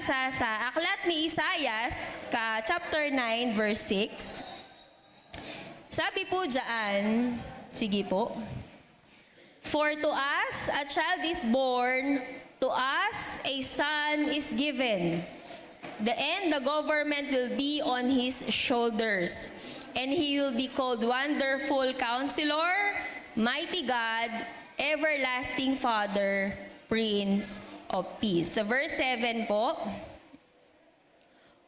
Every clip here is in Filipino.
magbasa sa Aklat ni Isaias, chapter 9, verse 6. Sabi po dyan, sige po, "For to us a child is born, to us a son is given. The government will be on his shoulders, and he will be called Wonderful Counselor, Mighty God, Everlasting Father, Prince of Peace." Sa verse 7 po,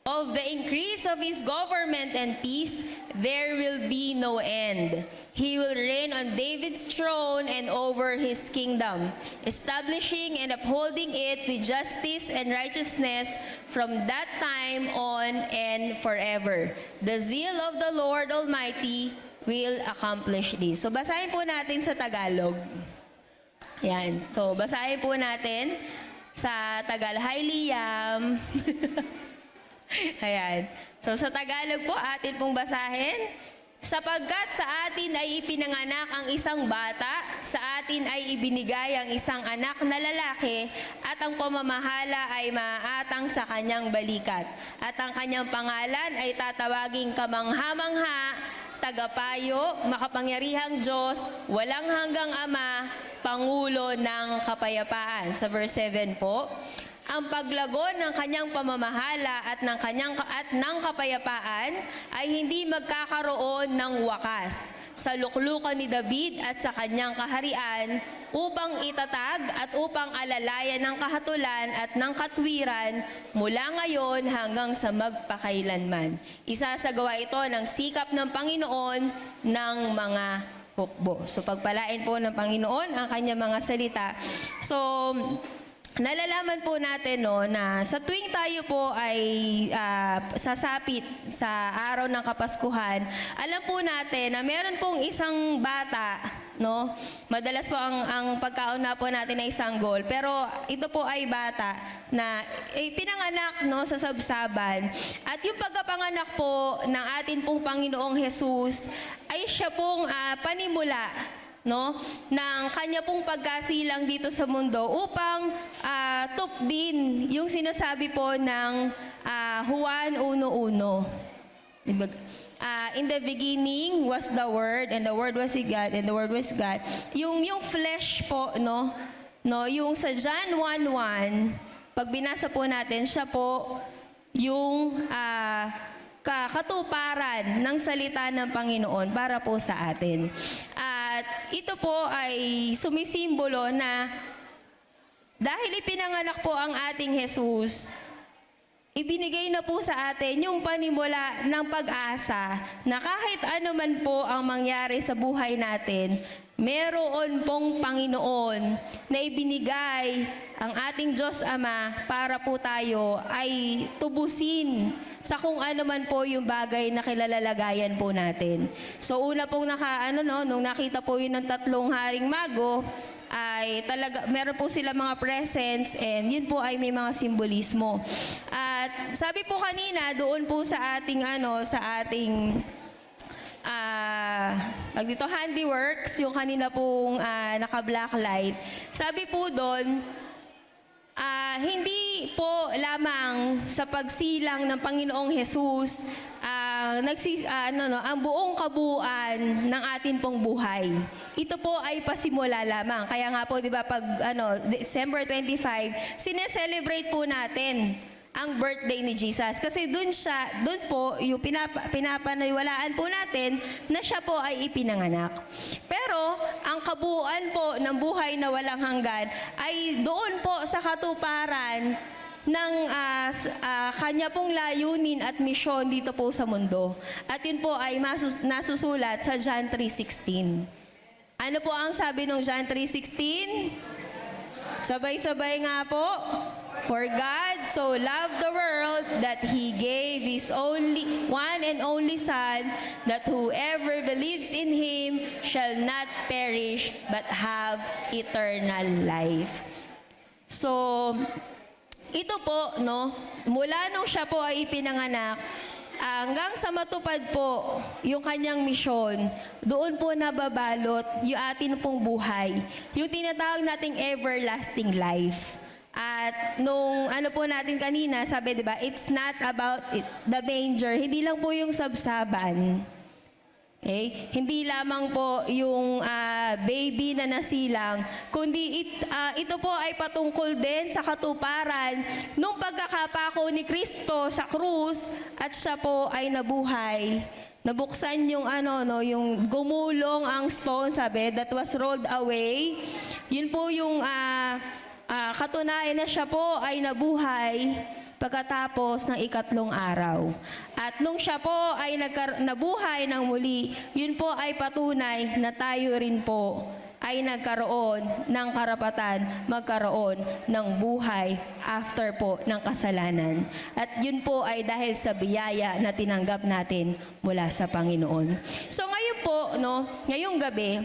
"Of the increase of his government and peace, there will be no end. He will reign on David's throne and over his kingdom, establishing and upholding it with justice and righteousness from that time on and forever. The zeal of the Lord Almighty will accomplish this." So basahin po natin sa Tagalog. Yan. So basahin po natin sa Tagalog. Hi, Liam. Ayan. So sa Tagalog po, atin pong basahin. "Sapagkat sa atin ay ipinanganak ang isang bata, sa atin ay ibinigay ang isang anak na lalaki, at ang pamamahala ay maaatang sa kanyang balikat. At ang kanyang pangalan ay tatawaging Kamangha-mangha, Tagapayo, Makapangyarihang Diyos, Walang Hanggang Ama, Pangulo ng Kapayapaan." Sa verse 7 po, "Ang paglago ng kanyang pamamahala at ng kapayapaan ay hindi magkakaroon ng wakas sa luklukan ni David at sa kanyang kaharian, upang itatag at upang alalayan ng kahatulan at ng katwiran mula ngayon hanggang sa magpakailanman. Isasagawa ito ng sikap ng Panginoon ng mga hukbo." So pagpalain po ng Panginoon ang kanyang mga salita. So nalalaman po natin na sa tuwing tayo po ay sasapit sa araw ng Kapaskuhan, alam po natin na meron pong isang bata, madalas po ang pagkauna po natin ay sanggol, pero ito po ay bata na pinanganak sa sabsaban. At yung pagkapanganak po ng atin pong Panginoong Jesus ay siya pong panimula ng kanya pong pagkasilang dito sa mundo upang tupdin yung sinasabi po ng Juan 1:1. In the beginning was the Word, and the Word was God, and the Word was God. Yung flesh po, yung sa John 1:1, pag binasa po natin, siya po yung katuparan ng salita ng Panginoon para po sa atin. At ito po ay sumisimbolo na dahil ipinanganak po ang ating Jesus, ibinigay na po sa atin yung panimula ng pag-asa na kahit ano man po ang mangyari sa buhay natin, meron pong Panginoon na ibinigay ang ating Diyos Ama para po tayo ay tubusin sa kung ano man po yung bagay na kilalagayan po natin. So una pong nung nakita po yun ng tatlong haring mago, ay talaga meron po sila mga presents, and yun po ay may mga simbolismo. At sabi po kanina doon po sa ating handiworks, yung kanina pong naka-black light. Sabi po doon, hindi po lamang sa pagsilang ng Panginoong Jesus ang buong kabuuan ng atin pong buhay. Ito po ay pasimula lamang. Kaya nga po, 'di ba, pag December 25, sineselebrate po natin ang birthday ni Jesus. Kasi doon po yung pinapaniniwalaan po natin na siya po ay ipinanganak. Pero ang kabuuan po ng buhay na walang hanggan ay doon po sa katuparan ng kanya pong layunin at misyon dito po sa mundo. At yun po ay nasusulat sa John 3:16. Ano po ang sabi ng John 3:16? Sabay-sabay nga po. "For God so loved the world that He gave His one and only Son, that whoever believes in Him shall not perish but have eternal life." So, ito po, mula nung siya po ay ipinanganak, hanggang sa matupad po yung kanyang misyon, doon po nababalot yung atin pong buhay. Yung tinatawag nating everlasting life. At nung ano po natin kanina, sabi 'di ba, it's not about the manger. Hindi lang po yung sabsaban. Okay? Hindi lamang po yung baby na nasilang, kundi ito po ay patungkol din sa katuparan nung pagkakapako ni Kristo sa krus at siya po ay nabuhay. Nabuksan yung yung gumulong ang stone, sabi, that was rolled away. Yun po yung katunayan na siya po ay nabuhay pagkatapos ng ikatlong araw. At nung siya po ay nabuhay ng muli, yun po ay patunay na tayo rin po ay nagkaroon ng karapatan magkaroon ng buhay after po ng kasalanan. At yun po ay dahil sa biyaya na tinanggap natin mula sa Panginoon. So ngayon po, ngayong gabi,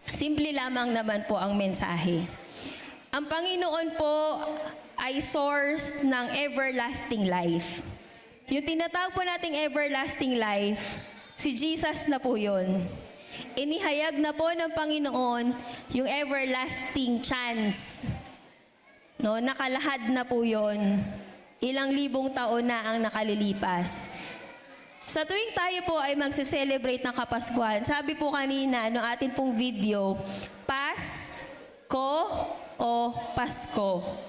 simple lamang naman po ang mensahe. Ang Panginoon po ay source ng everlasting life. Yung tinatawag po nating everlasting life, si Jesus na po yun. Inihayag na po ng Panginoon yung everlasting chance. Nakalahad na po yun. Ilang libong taon na ang nakalilipas. Sa tuwing tayo po ay magse-celebrate ng Kapaskuhan, sabi po kanina no atin pong video, Pasko o Pasko.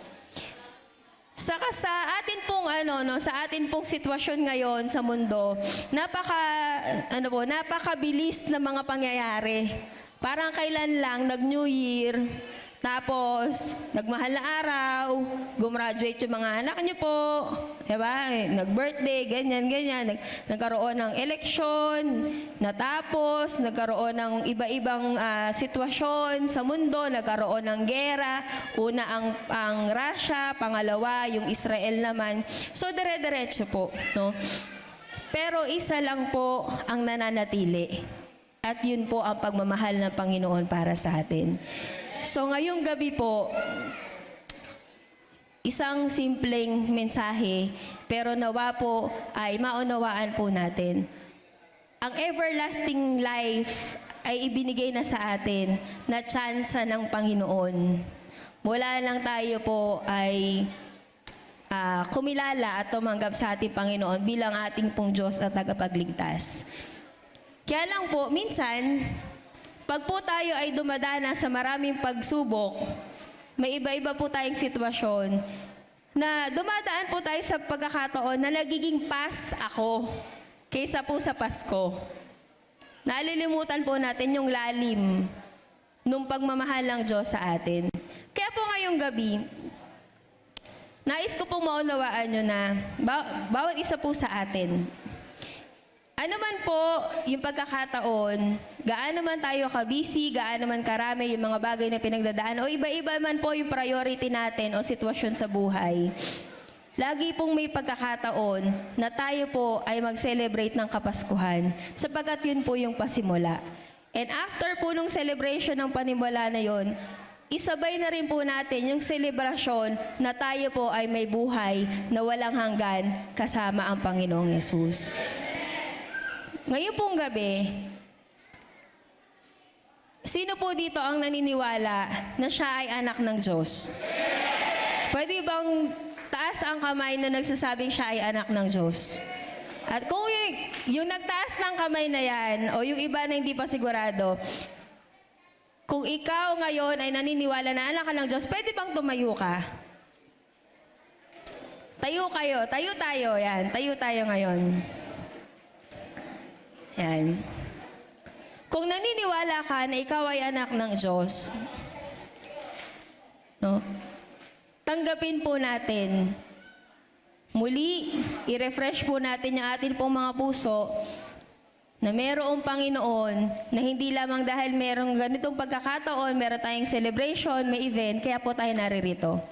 Saka sa atin pong sa atin pong sitwasyon ngayon sa mundo, napakabilis na mga pangyayari. Parang kailan lang nag-New Year, tapos nagmahal na araw, gumraduate yung mga anak niyo po, 'di ba? Nag-birthday, ganyan. Nagkaroon ng eleksyon, natapos, nagkaroon ng iba-ibang sitwasyon sa mundo, nagkaroon ng gera, una ang Russia, pangalawa yung Israel naman. So dire-diretso po, no? Pero isa lang po ang nananatili. At yun po ang pagmamahal ng Panginoon para sa atin. So ngayong gabi po, isang simpleng mensahe, pero nawa po ay maunawaan po natin. Ang everlasting life ay ibinigay na sa atin na tsansa ng Panginoon. Wala lang tayo po ay kumilala at tumanggap sa ating Panginoon bilang ating pong Diyos at tagapagligtas. Kaya lang po, minsan, pag po tayo ay dumadana sa maraming pagsubok, may iba-iba po tayong sitwasyon na dumadaan po tayo sa pagkakataon na nagiging pas ako kaysa po sa Pasko. Nalilimutan po natin yung lalim nung pagmamahal ng Diyos sa atin. Kaya po ngayong gabi, nais ko pong maunawaan nyo na bawat isa po sa atin, ano man po yung pagkakataon, gaano man tayo ka-busy, gaano man karami yung mga bagay na pinagdadaan, o iba-iba man po yung priority natin o sitwasyon sa buhay. Lagi pong may pagkakataon na tayo po ay mag-celebrate ng Kapaskuhan, sapagkat yun po yung pasimula. And after po nung celebration ng panimula na yun, isabay na rin po natin yung selebrasyon na tayo po ay may buhay na walang hanggan kasama ang Panginoong Yesus. Ngayon pong gabi, sino po dito ang naniniwala na siya ay anak ng Diyos? Pwede bang taas ang kamay na nagsasabing siya ay anak ng Diyos? At kung yung nagtaas ng kamay na yan, o yung iba na hindi pa sigurado, kung ikaw ngayon ay naniniwala na anak ka ng Diyos, pwede bang tumayo ka? Tayo tayo, yan. Tayo tayo ngayon. Yan. Kung naniniwala ka na ikaw ay anak ng Diyos, tanggapin po natin. Muli, i-refresh po natin yung atin pong mga puso na mayroong Panginoon na hindi lamang dahil mayroong ganitong pagkakataon, mayroon tayong celebration, may event, kaya po tayo naririto.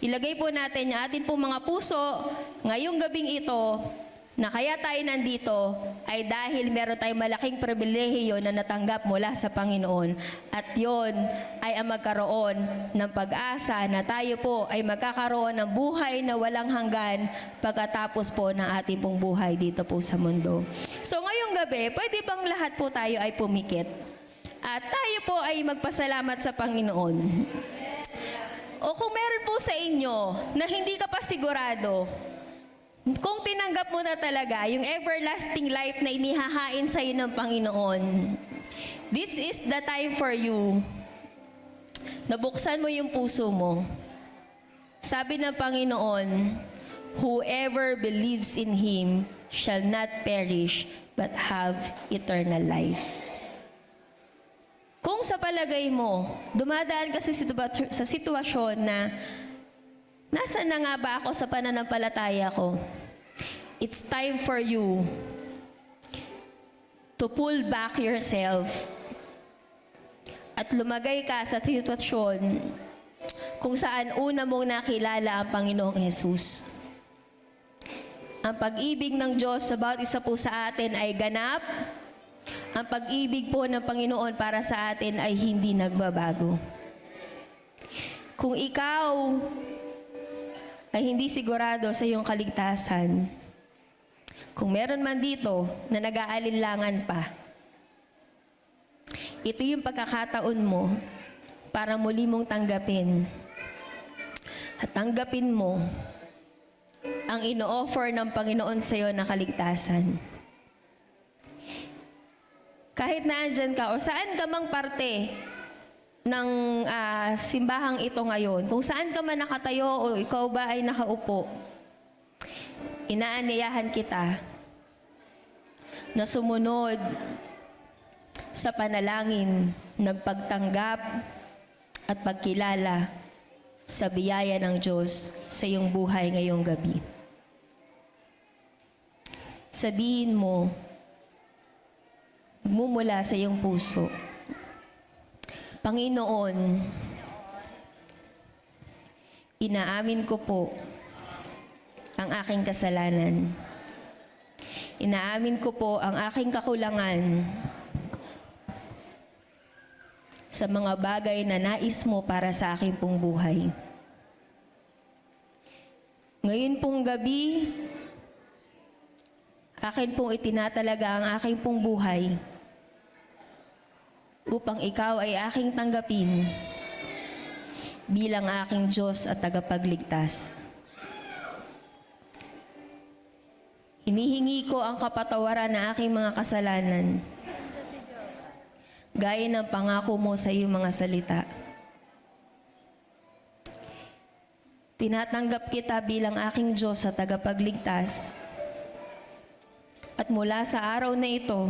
Ilagay po natin yung atin pong mga puso ngayong gabing ito na kaya tayo nandito ay dahil meron tayong malaking pribilehiyo na natanggap mula sa Panginoon. At yon ay ang magkaroon ng pag-asa na tayo po ay magkakaroon ng buhay na walang hanggan pagkatapos po ng ating pong buhay dito po sa mundo. So ngayong gabi, pwede bang lahat po tayo ay pumikit? At tayo po ay magpasalamat sa Panginoon. O kung meron po sa inyo na hindi ka pa sigurado, kung tinanggap mo na talaga yung everlasting life na inihahain sa iyo ng Panginoon, this is the time for you. Nabuksan mo yung puso mo. Sabi ng Panginoon, whoever believes in Him shall not perish but have eternal life. Kung sa palagay mo, dumadaan ka sa sitwasyon na nasaan na nga ba ako sa pananampalataya ko? It's time for you to pull back yourself at lumagay ka sa sitwasyon kung saan una mong nakilala ang Panginoong Hesus. Ang pag-ibig ng Diyos sa bawat isa po sa atin ay ganap. Ang pag-ibig po ng Panginoon para sa atin ay hindi nagbabago. Kung ikaw ay hindi sigurado sa iyong kaligtasan, kung meron man dito na nag-aalinlangan pa, ito yung pagkakataon mo para muli mong tanggapin. At tanggapin mo ang ino-offer ng Panginoon sa iyo na kaligtasan. Kahit na andyan ka o saan ka mang parte ng simbahang ito ngayon, kung saan ka man nakatayo o ikaw ba ay nakaupo, inaanyayahan kita na sumunod sa panalangin, nagpagtanggap at pagkilala sa biyaya ng Diyos sa iyong buhay ngayong gabi. Sabihin mo, magmumula sa iyong puso, Panginoon, inaamin ko po ang aking kasalanan. Inaamin ko po ang aking kakulangan sa mga bagay na nais mo para sa aking pong buhay. Ngayon pong gabi, akin pong itinatalaga ang aking pong buhay upang ikaw ay aking tanggapin bilang aking Diyos at tagapagligtas. Hinihingi ko ang kapatawaran ng aking mga kasalanan, gaya ng pangako mo sa iyong mga salita. Tinatanggap kita bilang aking Diyos at tagapagligtas. At mula sa araw na ito,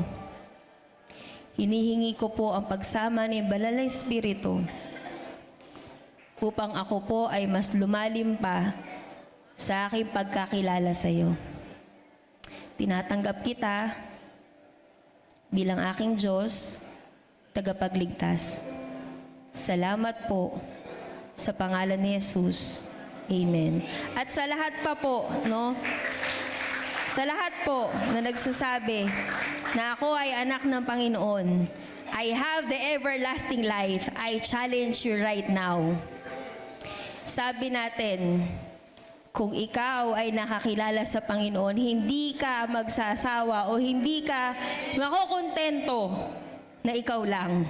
hinihingi ko po ang pagsama ni Banal na Espiritu upang ako po ay mas lumalim pa sa aking pagkakilala sa iyo. Tinatanggap kita bilang aking Diyos, tagapagligtas. Salamat po sa pangalan ni Jesus. Amen. At sa lahat pa po, no? Sa lahat po na nagsasabi na ako ay anak ng Panginoon, I have the everlasting life. I challenge you right now. Sabi natin, kung ikaw ay nakakilala sa Panginoon, hindi ka magsasawa o hindi ka makukontento na ikaw lang.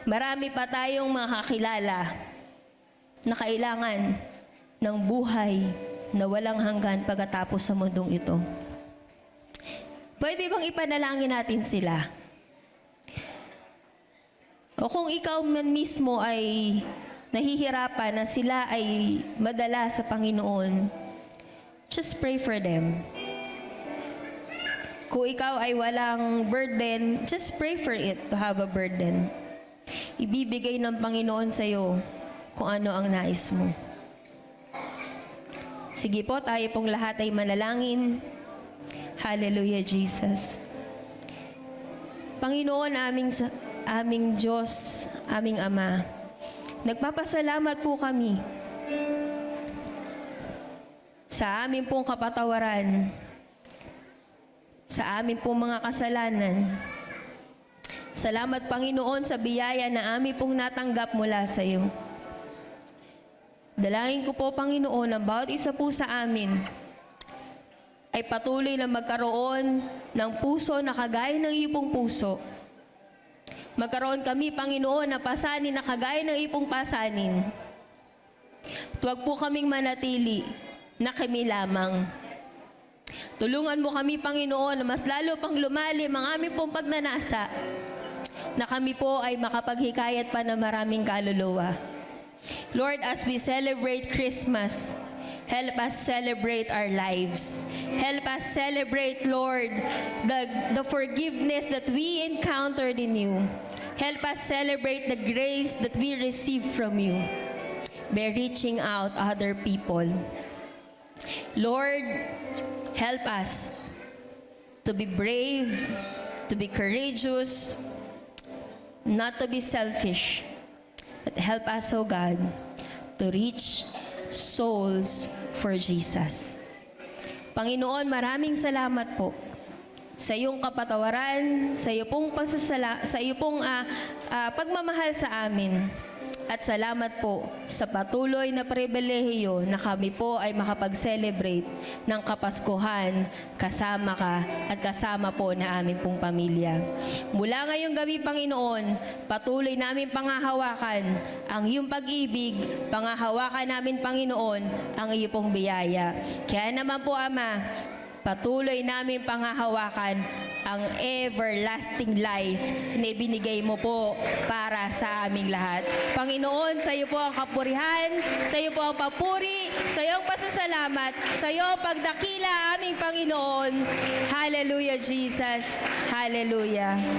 Marami pa tayong makakilala na kailangan ng buhay na walang hanggan pagkatapos sa mundong ito. Pwede bang ipanalangin natin sila? O kung ikaw man mismo ay nahihirapan na sila ay madala sa Panginoon, just pray for them. Kung ikaw ay walang burden, just pray for it to have a burden. Ibibigay ng Panginoon sa iyo kung ano ang nais mo. Sige po, tayo pong lahat ay manalangin. Hallelujah, Jesus. Panginoon, aming Diyos, aming Ama, nagpapasalamat po kami sa amin pong kapatawaran, sa amin pong mga kasalanan. Salamat, Panginoon, sa biyaya na amin pong natanggap mula sa iyo. Dalangin ko po, Panginoon, ang bawat isa po sa amin ay patuloy na magkaroon ng puso na kagaya ng iyong puso Magkaroon kami, Panginoon, na pasanin na kagaya ng ipong pasanin. Huwag po kaming manatili na kami lamang. Tulungan mo kami, Panginoon, na mas lalo pang lumalim ang aming pong pagnanasa, na kami po ay makapaghikayat pa ng maraming kaluluwa. Lord, as we celebrate Christmas, help us celebrate our lives. Help us celebrate, Lord, the forgiveness that we encountered in you. Help us celebrate the grace that we receive from you by reaching out other people. Lord, help us to be brave, to be courageous, not to be selfish. But help us, O God, to reach souls for Jesus. Panginoon, maraming salamat po sa iyong kapatawaran, sa iyo pong pagmamahal sa amin. At salamat po sa patuloy na pribilehiyo na kami po ay makapag-celebrate ng Kapaskuhan kasama ka at kasama po na aming pong pamilya. Mula ngayong gabi, Panginoon, patuloy namin pangahawakan ang iyong pag-ibig, pangahawakan namin, Panginoon, ang iyong pong biyaya. Kaya naman po, Ama, patuloy namin pangahawakan ang everlasting life na ibinigay mo po para sa aming lahat. Panginoon, sa iyo po ang kapurihan, sa iyo po ang papuri, sa iyo ang pasasalamat, sa iyo ang pagdakila aming Panginoon. Hallelujah, Jesus. Hallelujah.